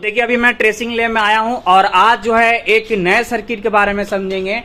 देखिए अभी मैं ट्रेसिंग लैब में आया हूं और आज जो है एक नए सर्किट के बारे में समझेंगे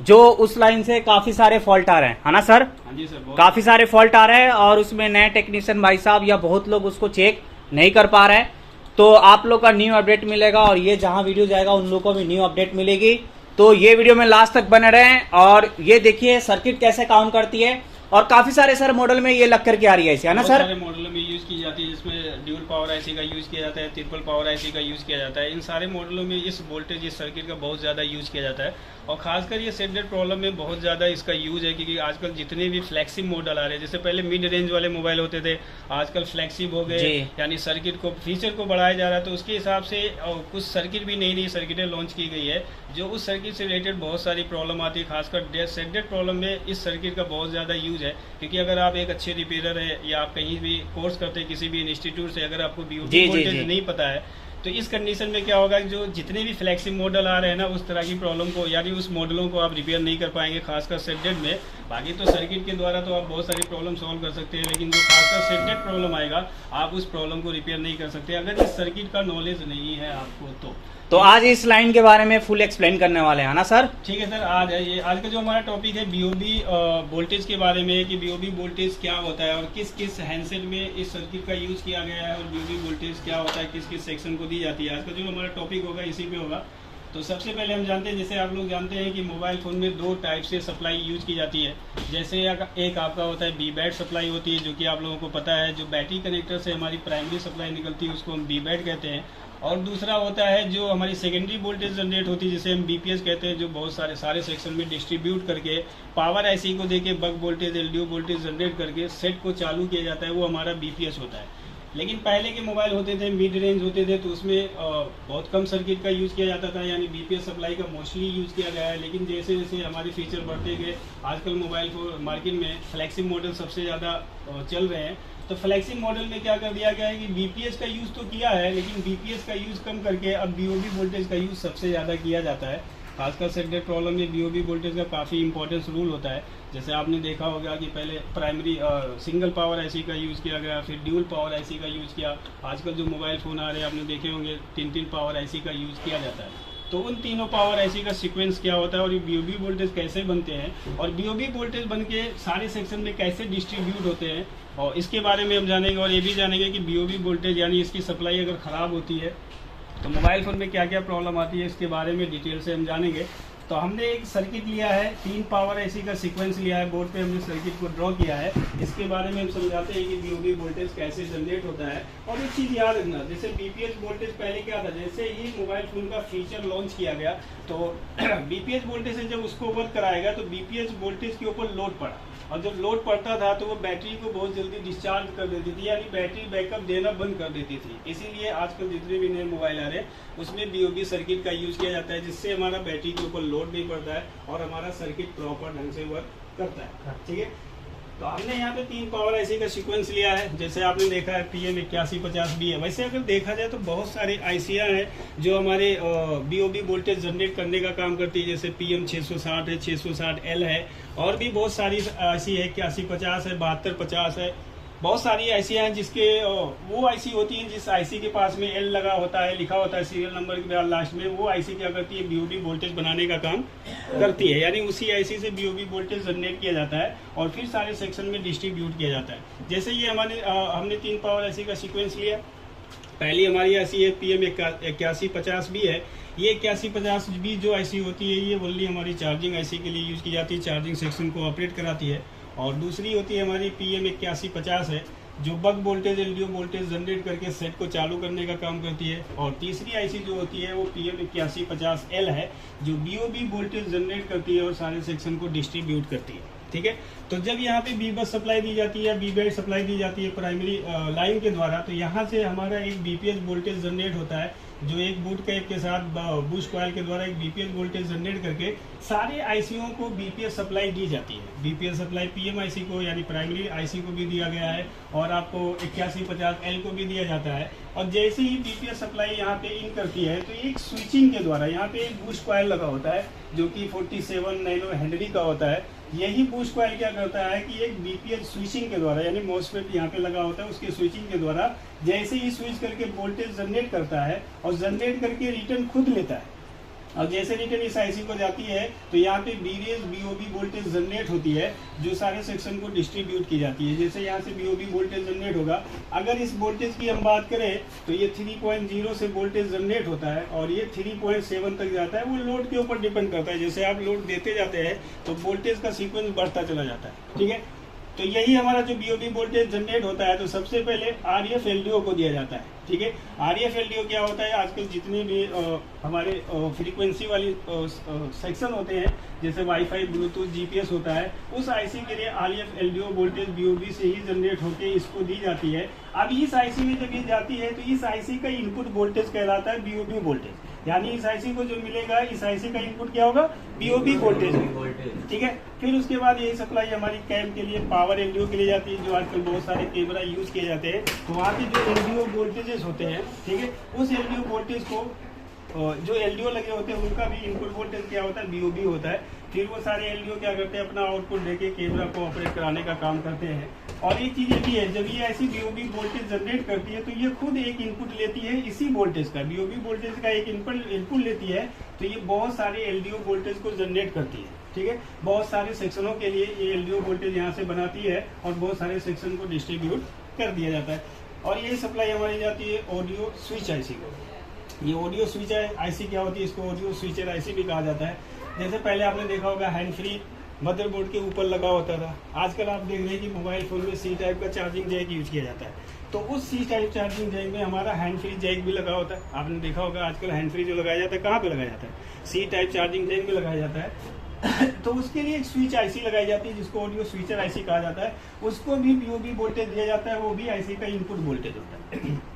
जो उस लाइन से काफी सारे फॉल्ट आ रहे हैं, है ना सर? हाँ जी सर, काफी सारे फॉल्ट आ रहे हैं और उसमें नए टेक्नीशियन भाई साहब या बहुत लोग उसको चेक नहीं कर पा रहे हैं। तो आप लोग का न्यू अपडेट मिलेगा और ये जहां वीडियो जाएगा उन लोगों को भी न्यू अपडेट मिलेगी। तो ये वीडियो में लास्ट तक बने रहें और ये देखिए सर्किट कैसे काम करती है। और काफी सारे सर मॉडल में ये लग करके आ रही है इसे, है ना सर? सारे मॉडलों में यूज की जाती है, जिसमें ड्यूल पावर आईसी का यूज किया जाता है, ट्रिपल पावर आईसी का यूज किया जाता है। इन सारे मॉडलों में इस वोल्टेज इस सर्किट का बहुत ज़्यादा यूज किया जाता है और खासकर ये सेडेड प्रॉब्लम में बहुत ज़्यादा इसका यूज है, क्योंकि आजकल जितने भी फ्लैक्सिब मॉडल आ रहे हैं, जैसे पहले मिड रेंज वाले मोबाइल होते थे, आजकल फ्लैक्सिब हो गए, यानी सर्किट को फीचर को बढ़ाया जा रहा है। तो उसके हिसाब से कुछ सर्किट भी नई नई सर्किटें लॉन्च की गई है जो उस सर्किट से रिलेटेड बहुत सारी प्रॉब्लम आती है। खासकर सेडेड प्रॉब्लम में इस सर्किट का बहुत ज़्यादा यूज है, क्योंकि अगर आप एक अच्छे रिपेयरर है या आप कहीं भी कोर्स करते हैं किसी भी इंस्टीट्यूट से, अगर आपको बीओबी वोल्टेज नहीं पता है तो इस कंडीशन में क्या होगा, जो जितने भी फ्लैक्सिब मॉडल आ रहे हैं ना, उस तरह की प्रॉब्लम को यानी उस मॉडलों को आप रिपेयर नहीं कर पाएंगे, खासकर सेडेड में। बाकी तो सर्किट के द्वारा तो आप बहुत सारी प्रॉब्लम सॉल्व कर सकते हैं, लेकिन जो खासकर सेडेड प्रॉब्लम आएगा आप उस प्रॉब्लम को रिपेयर नहीं कर सकते अगर इस सर्किट का नॉलेज नहीं है आपको। तो आज इस लाइन के बारे में फुल एक्सप्लेन करने वाले हैं ना सर? ठीक है सर, आज है ये आज का जो हमारा टॉपिक है बीओबी वोल्टेज के बारे में, कि बीओबी वोल्टेज क्या होता है और किस किस हैंडसेट में इस सर्किट का यूज किया गया है और बीओबी वोल्टेज क्या होता है, किस किस सेक्शन को दी जाती है। आज का जो हमारा टॉपिक होगा इसी पे होगा। तो सबसे पहले हम जानते हैं, जैसे आप लोग जानते हैं कि मोबाइल फ़ोन में दो टाइप से सप्लाई यूज की जाती है। जैसे एक आपका होता है बी बैड सप्लाई होती है, जो कि आप लोगों को पता है, जो बैटरी कनेक्टर से हमारी प्राइमरी सप्लाई निकलती है उसको हम बी बैड कहते हैं। और दूसरा होता है जो हमारी सेकेंडरी वोल्टेज जनरेट होती है, जिसे हम बीपीएस कहते हैं, जो बहुत सारे सेक्शन में डिस्ट्रीब्यूट करके पावर आईसी को देके बक वोल्टेज एलडीओ वोल्टेज जनरेट करके सेट को चालू किया जाता है, वो हमारा बीपीएस होता है। लेकिन पहले के मोबाइल होते थे, मिड रेंज होते थे, तो उसमें बहुत कम सर्किट का यूज़ किया जाता था, यानी बीपीएस सप्लाई का मोस्टली यूज़ किया गया है। लेकिन जैसे जैसे हमारे फीचर बढ़ते गए, आजकल मोबाइल को मार्केट में फ्लैक्सिब मॉडल सबसे ज़्यादा चल रहे हैं। तो फ्लैक्सिब मॉडल में क्या कर दिया गया है कि बीपीएस का यूज़ तो किया है, लेकिन बीपीएस का यूज़ कम करके अब बीओबी वोल्टेज का यूज़ सबसे ज़्यादा किया जाता है। खासकर सेडेड प्रॉब्लम में बीओबी वोल्टेज का काफ़ी इंपॉर्टेंस रूल होता है। जैसे आपने देखा होगा कि पहले प्राइमरी सिंगल पावर आईसी का यूज़ किया गया, फिर ड्यूल पावर आईसी का यूज़ किया। आजकल जो मोबाइल फ़ोन आ रहे हैं आपने देखे होंगे 3 पावर आईसी का यूज़ किया जाता है। तो उन तीनों पावर आईसी का सीक्वेंस क्या होता है और ये बीओबी वोल्टेज कैसे बनते हैं और बीओबी वोल्टेज बन के सारे सेक्शन में कैसे डिस्ट्रीब्यूट होते हैं, और इसके बारे में हम जानेंगे। और ये भी जानेंगे कि बीओबी वोल्टेज यानी इसकी सप्लाई अगर ख़राब होती है तो मोबाइल फ़ोन में क्या क्या प्रॉब्लम आती है, इसके बारे में डिटेल से हम जानेंगे। तो हमने एक सर्किट लिया है, 3 पावर आईसी का सीक्वेंस लिया है, बोर्ड पे हमने सर्किट को ड्रॉ किया है। इसके बारे में हम समझाते हैं कि बीओबी वोल्टेज कैसे जनरेट होता है। और एक चीज़ याद रखना, जैसे बीपीएस वोल्टेज पहले क्या था, जैसे ही मोबाइल फ़ोन का फीचर लॉन्च किया गया तो बीपीएस वोल्टेज से जब उसको वर्क कराया गया तो बीपीएस वोल्टेज के ऊपर लोड पड़ा, और जब लोड पड़ता था तो वो बैटरी को बहुत जल्दी डिस्चार्ज कर देती थी, यानी बैटरी बैकअप देना बंद कर देती थी। इसीलिए आजकल जितने भी नए मोबाइल आ रहे हैं उसमें बीओबी सर्किट का यूज़ किया जाता है, जिससे हमारा बैटरी के ऊपर लोड नहीं पड़ता है और हमारा सर्किट प्रॉपर ढंग से वर्क करता है। ठीक है, तो हमने यहाँ पे 3 पावर आईसी का सीक्वेंस लिया है। जैसे आपने देखा है PM8150B है। वैसे अगर देखा जाए तो बहुत सारे आईसियाँ हैं जो हमारे बीओबी वोल्टेज जनरेट करने का काम करती है, जैसे PM660 है, 660L है, और भी बहुत सारी आईसी है, 8150 है, 7250 है। बहुत सारी आईसी हैं जिसके वो आईसी होती हैं जिस आईसी के पास में एल लगा होता है, लिखा होता है सीरियल नंबर के बाद लास्ट में, वो आईसी क्या करती है, बीओबी वोल्टेज बनाने का काम करती है। यानी उसी आईसी से बीओबी वोल्टेज जनरेट किया जाता है और फिर सारे सेक्शन में डिस्ट्रीब्यूट किया जाता है। जैसे ये हमने 3 पावर आईसी का सीक्वेंस लिया। पहली हमारी आईसी है PM8150B है। ये 8150B जो आईसी होती है ये ओनली हमारी चार्जिंग आईसी के लिए यूज़ की जाती है, चार्जिंग सेक्शन को ऑपरेट कराती है। और दूसरी होती है हमारी PM8150 है, जो बक वोल्टेज एलडीओ वोल्टेज जनरेट करके सेट को चालू करने का काम करती है। और तीसरी आईसी जो होती है वो PM8150L है, जो बीओबी वोल्टेज जनरेट करती है और सारे सेक्शन को डिस्ट्रीब्यूट करती है। ठीक है, तो जब यहाँ पे बी बस सप्लाई दी जाती है, बी बेड सप्लाई दी जाती है प्राइमरी लाइन के द्वारा, तो यहाँ से हमारा एक बीपीएस वोल्टेज जनरेट होता है, जो एक बूट कैप के साथ बूस्ट कॉइल के द्वारा एक बीपीएस वोल्टेज जनरेट करके सारे आईसीओ को बीपीएस सप्लाई दी जाती है। बीपीएस सप्लाई पीएम आईसी को यानी प्राइमरी आईसी को भी दिया गया है और आपको 8150L को भी दिया जाता है। और जैसे ही बीपीएस सप्लाई यहाँ पे इन करती है तो एक स्विचिंग के द्वारा यहाँ पे एक बूस्ट कॉइल लगा होता है जो कि 47 नैनो हेनरी का होता है, यही बूस्ट कॉइल क्या करता है कि एक बीपीएल स्विचिंग के द्वारा, यानी मॉसफेट यहाँ पे लगा होता है, उसके स्विचिंग के द्वारा जैसे ही स्विच करके वोल्टेज जनरेट करता है और जनरेट करके रिटर्न खुद लेता है। और जैसे रिटर्न इस आईसी को जाती है तो यहाँ पे बीरेज बीओबी वोल्टेज जनरेट होती है, जो सारे सेक्शन को डिस्ट्रीब्यूट की जाती है। जैसे यहाँ से बीओबी वोल्टेज जनरेट होगा, अगर इस वोल्टेज की हम बात करें तो ये 3.0 से वोल्टेज जनरेट होता है और ये 3.7 तक जाता है। वो लोड के ऊपर डिपेंड करता है, जैसे आप लोड देते जाते हैं तो वोल्टेज का सीक्वेंस बढ़ता चला जाता है। ठीक है, तो यही हमारा जो बीओबी वोल्टेज जनरेट होता है, तो सबसे पहले आरएफ एलडीओ को दिया जाता है। ठीक है, आरएफ एलडीओ क्या होता है, आजकल जितने भी हमारे फ्रीक्वेंसी वाली सेक्शन होते हैं, जैसे वाईफाई, ब्लूटूथ, जीपीएस होता है, उस आईसी के लिए आरएफ एलडीओ वोल्टेज बीओबी से ही जनरेट होकर इसको दी जाती है। अब इस आईसी में जब ये जाती है तो इस आईसी का इनपुट वोल्टेज कहलाता है बीओबी वोल्टेज, यानी इस आईसी को जो मिलेगा, इस आईसी का इनपुट क्या होगा, बीओबी वोल्टेज। ठीक है, फिर उसके बाद यही सप्लाई हमारी कैम के लिए पावर एलडीओ के लिए जाती है, जो आजकल बहुत सारे कैमरा यूज किए जाते हैं। तो वहाँ के जो एलडीओ वोल्टेजेस होते हैं, ठीक है, उस एलडीओ वोल्टेज को जो एलडीओ लगे होते हैं उनका भी इनपुट वोल्टेज क्या होता है, बीओबी होता है। फिर वो सारे एलडीओ क्या करते हैं, अपना आउटपुट देके कैमरा को ऑपरेट कराने का काम करते हैं। और एक चीज ये भी है, जब ये ऐसी बीओबी वोल्टेज जनरेट करती है तो ये खुद एक इनपुट लेती है इसी वोल्टेज का, बीओबी वोल्टेज का एक इनपुट लेती है, तो ये बहुत सारे एलडीओ वोल्टेज को जनरेट करती है। ठीक है, बहुत सारे सेक्शनों के लिए ये एलडीओ वोल्टेज यहाँ से बनाती है और बहुत सारे सेक्शन को डिस्ट्रीब्यूट कर दिया जाता है। और यही सप्लाई हमारी जाती है ऑडियो स्विच आईसी को। ये ऑडियो स्विच आईसी क्या होती है, इसको ऑडियो स्विचर आईसी भी कहा जाता है। जैसे पहले आपने देखा होगा हैंड फ्री मदरबोर्ड के ऊपर लगा होता था, आजकल आप देख रहे हैं कि मोबाइल फोन में सी टाइप का चार्जिंग जैक यूज किया जाता है। तो उस सी टाइप चार्जिंग जैक में हमारा हैंड फ्री जैक भी लगा होता है। आपने देखा होगा आजकल हैंड फ्री जो लगाया जाता है, कहाँ पे लगाया जाता है, सी टाइप चार्जिंग जैक में लगाया जाता है। तो उसके लिए एक स्विच आईसी लगाई जाती है, जिसको ऑडियो स्विचर आईसी कहा जाता है। उसको भी बीओबी वोल्टेज दिया जाता है, वो भी आईसी का इनपुट वोल्टेज होता है।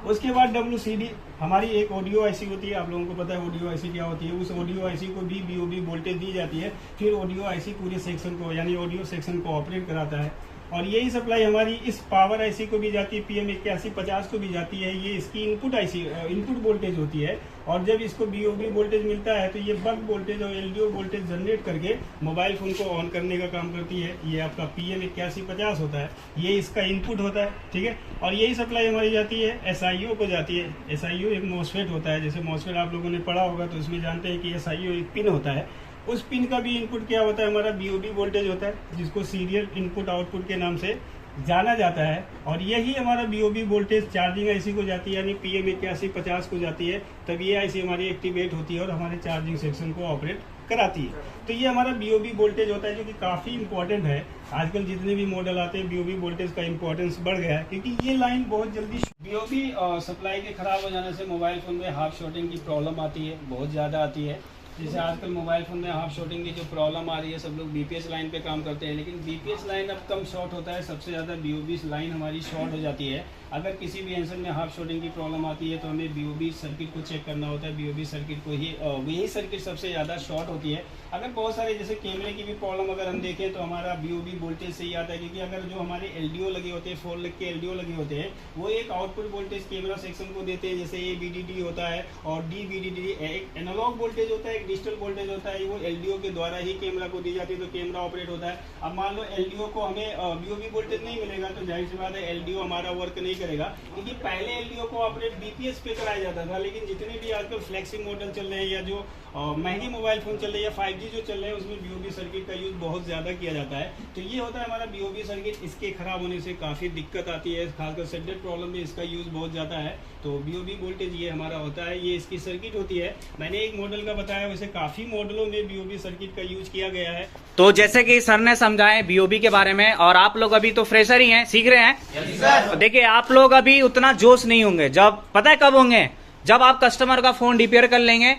उसके बाद WCD हमारी एक ऑडियो आईसी होती है, आप लोगों को पता है ऑडियो आईसी क्या होती है। उस ऑडियो आईसी को भी बीओबी वोल्टेज दी जाती है। फिर ऑडियो आईसी पूरे सेक्शन को, यानी ऑडियो सेक्शन को ऑपरेट कराता है। और यही सप्लाई हमारी इस पावर आईसी को भी जाती है, PM8150 को भी जाती है। ये इसकी इनपुट आईसी इनपुट वोल्टेज होती है। और जब इसको बीओबी वोल्टेज मिलता है तो ये बक वोल्टेज और एलडीओ वोल्टेज जनरेट करके मोबाइल फोन को ऑन करने का काम करती है। ये आपका PM8150 होता है, ये इसका इनपुट होता है। ठीक है, और यही सप्लाई हमारी जाती है SIO को जाती है। SIO एक मॉसफेट होता है, जैसे मॉसफेट आप लोगों ने पढ़ा होगा तो उसमें जानते हैं कि SIO एक पिन होता है। उस पिन का भी इनपुट क्या होता है, हमारा बीओबी वोल्टेज होता है, जिसको सीरियल इनपुट आउटपुट के नाम से जाना जाता है। और यही हमारा बीओबी वोल्टेज चार्जिंग आईसी को जाती है, यानी PM8150 को जाती है। तब ये आईसी हमारी एक्टिवेट होती है और हमारे चार्जिंग सेक्शन को ऑपरेट कराती है। तो ये हमारा बीओबी वोल्टेज होता है, जो कि काफ़ी इंपॉर्टेंट है। आजकल जितने भी मॉडल आते हैं बीओबी वोल्टेज का इंपॉर्टेंस बढ़ गया है, क्योंकि ये लाइन बहुत जल्दी बीओबी सप्लाई के खराब हो जाने से मोबाइल फोन में हाफ शॉर्टिंग की प्रॉब्लम आती है, बहुत ज़्यादा आती है। जैसे आजकल मोबाइल फोन में हाफ शॉर्टिंग की जो प्रॉब्लम आ रही है, सब लोग बीपीएस लाइन पे काम करते हैं, लेकिन बीपीएस लाइन अब कम शॉर्ट होता है, सबसे ज़्यादा बीओबी लाइन हमारी शॉर्ट हो जाती है। अगर किसी भी हैंडसेट में हाफ शॉर्टिंग की प्रॉब्लम आती है तो हमें बीओबी सर्किट को चेक करना होता है। बीओबी सर्किट को ही वही सर्किट सबसे ज़्यादा शॉर्ट होती है। अगर बहुत सारे जैसे कैमरे की भी प्रॉब्लम अगर हम देखें तो हमारा बीओबी वोल्टेज सही आता है, क्योंकि अगर जो हमारे एलडीओ लगे होते हैं, 4 के एलडीओ लगे होते हैं, वो एक आउटपुट वोल्टेज कैमरा सेक्शन को देते हैं, जैसे AVDD होता है और DVDD एक एनालॉग वोल्टेज होता है, एक डिजिटल वोल्टेज होता है। वो एलडीओ के द्वारा ही कैमरा को दी जाती है, तो कैमरा ऑपरेट होता है। अब मान लो एलडीओ को हमें बीओबी वोल्टेज नहीं मिलेगा तो जाहिर सी बात है एलडीओ हमारा वर्क नहीं करेगा, क्योंकि पहले एलडीओ को ऑपरेट बीपीएस पे कराया जाता था। लेकिन जितने भी आजकल फ्लैगशिप मॉडल चल रहे हैं या जो महंगी मोबाइल फोन चल रहे हैं या 5G जो चल रहे हैं, उसमें बीओबी सर्किट का यूज बहुत ज्यादा किया जाता है। तो ये होता है हमारा बीओबी सर्किट। इसके खराब होने से काफी दिक्कत आती है, खासकर सेडेड प्रॉब्लम में इसका यूज बहुत ज्यादा है। तो बीओबी वोल्टेज ये हमारा होता है, ये इसकी सर्किट होती है। मैंने एक मॉडल का बताया, वैसे काफी मॉडलों में बीओबी सर्किट का यूज किया गया है। तो जैसे कि सर ने समझाए बीओबी के बारे में, और आप लोग अभी तो फ्रेशर ही हैं, सीख रहे हैं। देखिए आप लोग अभी उतना जोश नहीं होंगे, जब पता है कब होंगे, जब आप कस्टमर का फोन रिपेयर कर लेंगे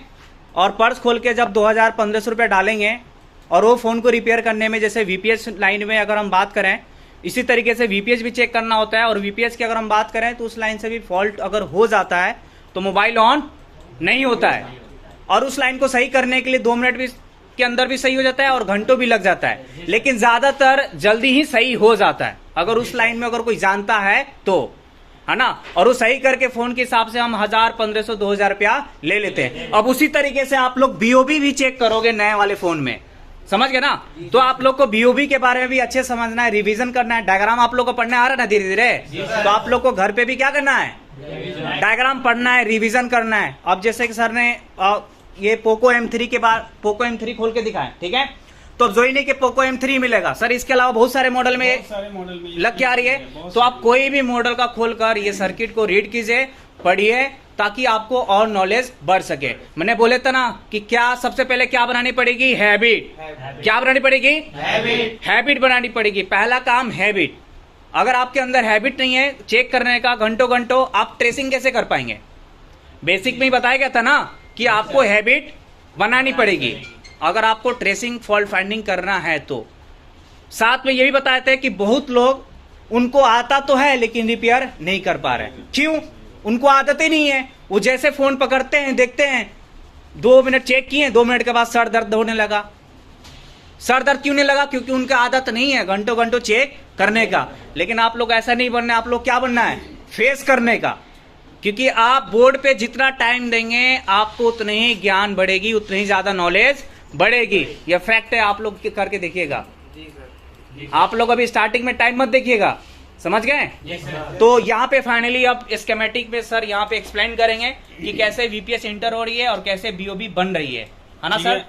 और पर्स खोल के जब 2000-1500 रुपये डालेंगे और वो फोन को रिपेयर करने में, जैसे वीपीएस लाइन में अगर हम बात करें, इसी तरीके से वीपीएस भी चेक करना होता है। और वीपीएस की अगर हम बात करें तो उस लाइन से भी फॉल्ट अगर हो जाता है तो मोबाइल ऑन नहीं होता है, और उस लाइन को सही करने के लिए 2 मिनट भी के अंदर भी सही हो जाता है और घंटों भी लग जाता है, लेकिन ज्यादातर जल्दी ही सही हो जाता है अगर उस लाइन में अगर कोई जानता है तो, है ना। और वो सही करके फोन के हिसाब से हम 1000, 1500, 2000 रुपया ले लेते हैं। अब उसी तरीके से आप लोग बीओबी भी चेक करोगे नए वाले फोन में, समझ गए ना। तो आप लोग को बीओबी के बारे में भी अच्छे समझना है, रिवीजन करना है। डायग्राम आप लोग को पढ़ने आ रहा है ना धीरे धीरे, तो आप लोग को घर पे भी क्या करना है, डायग्राम पढ़ना है, रिवीजन करना है। अब जैसे कि सर ने ये पोको M3 के बाद पोको M3 खोल के दिखाएं, ठीक है। तो जोइनी के पोको M3 मिलेगा सर, इसके अलावा बहुत सारे मॉडल में लग के आ रही है। तो आप कोई भी मॉडल का खोलकर ये सर्किट को रीड कीजिए, पढ़िए, ताकि आपको और नॉलेज बढ़ सके। मैंने बोले था ना कि क्या सबसे पहले क्या बनानी पड़ेगी, हैबिट। क्या बनानी पड़ेगी, हैबिट बनानी पड़ेगी। पहला काम हैबिट। अगर आपके अंदर हैबिट नहीं है चेक करने का घंटों घंटों, आप ट्रेसिंग कैसे कर पाएंगे। बेसिक में ही बताया गया था ना कि आपको हैबिट बनानी पड़ेगी अगर आपको ट्रेसिंग फॉल्ट फाइंडिंग करना है। तो साथ में ये भी बताए थे कि बहुत लोग उनको आता तो है लेकिन रिपेयर नहीं कर पा रहे। क्यों, उनको आदत ही नहीं है। वो जैसे फोन पकड़ते हैं, देखते हैं 2 मिनट चेक किए, 2 मिनट के बाद सर दर्द होने लगा। सर दर्द क्यों नहीं लगा, क्योंकि उनका आदत नहीं है घंटों घंटों चेक करने का। लेकिन आप लोग ऐसा नहीं बनना, आप लोग क्या बनना है, फेस करने का। क्योंकि आप बोर्ड पे जितना टाइम देंगे आपको उतने ही ज्ञान बढ़ेगी, उतनी ही ज्यादा नॉलेज बढ़ेगी। यह फैक्ट है, आप लोग करके देखिएगा। आप लोग अभी स्टार्टिंग में टाइम मत देखिएगा, समझ गए। तो यहाँ पे फाइनली अब स्कीमेटिक में सर यहाँ पे एक्सप्लेन करेंगे कि कैसे वीपीएस इंटर हो रही है और कैसे बीओबी बन रही है ना सर।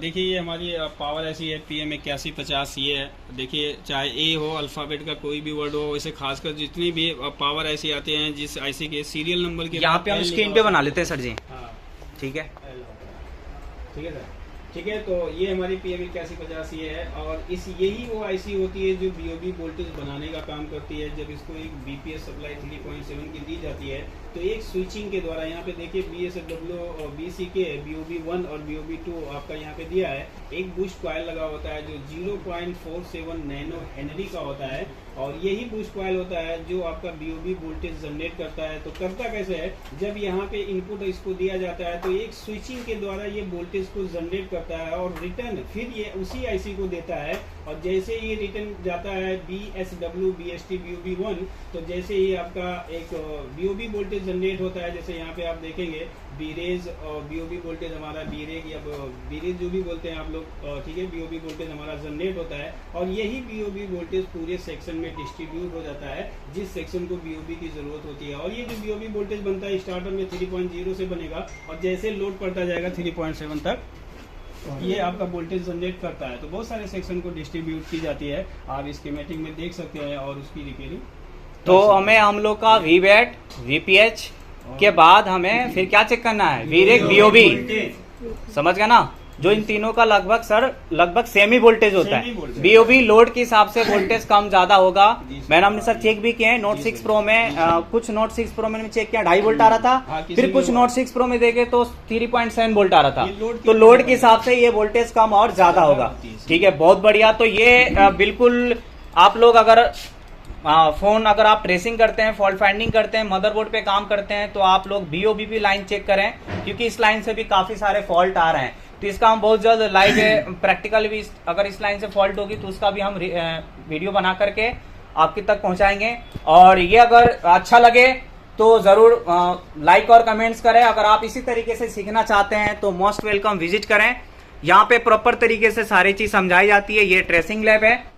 देखिए ये हमारी पावर ऐसी है PM8150 ये है। देखिए चाहे ए हो, अल्फाबेट का कोई भी वर्ड हो, इसे खासकर जितनी भी पावर ऐसी आते हैं जिस आईसी के सीरियल नंबर के यहाँ पे हम स्क्रीन पे बना लेते हैं सर जी। हाँ ठीक है, ठीक है सर, ठीक है। तो ये हमारी PM8150 ये है और यही वो आईसी होती है जो बीओबी वोल्टेज बनाने का काम करती है। जब इसको एक बीपीएस सप्लाई 3.7 की दी जाती है तो एक स्विचिंग के द्वारा, यहाँ पे देखिए BSW और BCK BOB1 और BOB2 आपका यहाँ पे दिया है। एक बूस्ट कॉइल लगा होता है जो 0.47 नैनो हेनरी का होता है और यही बूस्ट कॉइल होता है जो आपका बीओबी वोल्टेज जनरेट करता है। तो करता कैसे है, जब यहाँ पे इनपुट इसको दिया जाता है तो एक स्विचिंग के द्वारा ये वोल्टेज को जनरेट करता है और रिटर्न फिर ये उसी आईसी को देता है। और जैसे ये रिटर्न जाता है BSW BST BOB1, तो जैसे ही आपका एक बीओबी वोल्टेज जनरेट होता है, जैसे यहाँ पे आप देखेंगे बीरेज और बीओबी वोल्टेज हमारा बीरेज या बीरेज जो भी बोलते हैं आप लोग, ठीक है, बीओबी वोल्टेज हमारा जनरेट होता है और यही बीओबी वोल्टेज पूरे सेक्शन में डिस्ट्रीब्यूट हो जाता है जिस सेक्शन को बीओबी की जरूरत होती है। और ये जो बीओबी वोल्टेज बनता है स्टार्टर में 3.0 से बनेगा और जैसे लोड पड़ता जाएगा 3.7 तक ये आपका वोल्टेज जनरेट करता है। तो बहुत सारे सेक्शन को डिस्ट्रीब्यूट की जाती है, आप स्कीमेटिक में देख सकते हैं और उसकी रिपेयरिंग। तो हमें हम लोग का वीवैट वीपीएच के बाद हमें फिर क्या चेक करना है, वीरेक बीओबी, समझ गया ना। जो इन तीनों का लगभग सेम ही वोल्टेज होता है। बीओबी लोड के हिसाब से वोल्टेज कम ज्यादा होगा। मैंने हमने सर चेक भी किए हैं नोट 6 प्रो में, कुछ नोट 6 प्रो में चेक किया 2.5 वोल्ट आ रहा था, फिर कुछ नोट 6 प्रो में देखे तो 3.7 वोल्ट आ रहा था। तो लोड के हिसाब से ये वोल्टेज कम और ज्यादा होगा। ठीक है, बहुत बढ़िया। तो ये बिल्कुल आप लोग अगर फोन अगर आप ट्रेसिंग करते हैं, फॉल्ट फाइंडिंग करते हैं, मदरबोर्ड पे काम करते हैं, तो आप लोग बीओबी लाइन चेक करें, क्योंकि इस लाइन से भी काफी सारे फॉल्ट आ रहे हैं। तो इसका हम बहुत जल्द लाइव प्रैक्टिकल भी, अगर इस लाइन से फॉल्ट होगी तो उसका भी हम वीडियो बना करके आपके तक पहुंचाएंगे। और ये अगर अच्छा लगे तो जरूर लाइक और कमेंट्स करें। अगर आप इसी तरीके से सीखना चाहते हैं तो मोस्ट वेलकम, विजिट करें। यहाँ पे प्रॉपर तरीके से सारी चीज समझाई जाती है। ये ट्रेसिंग लैब है।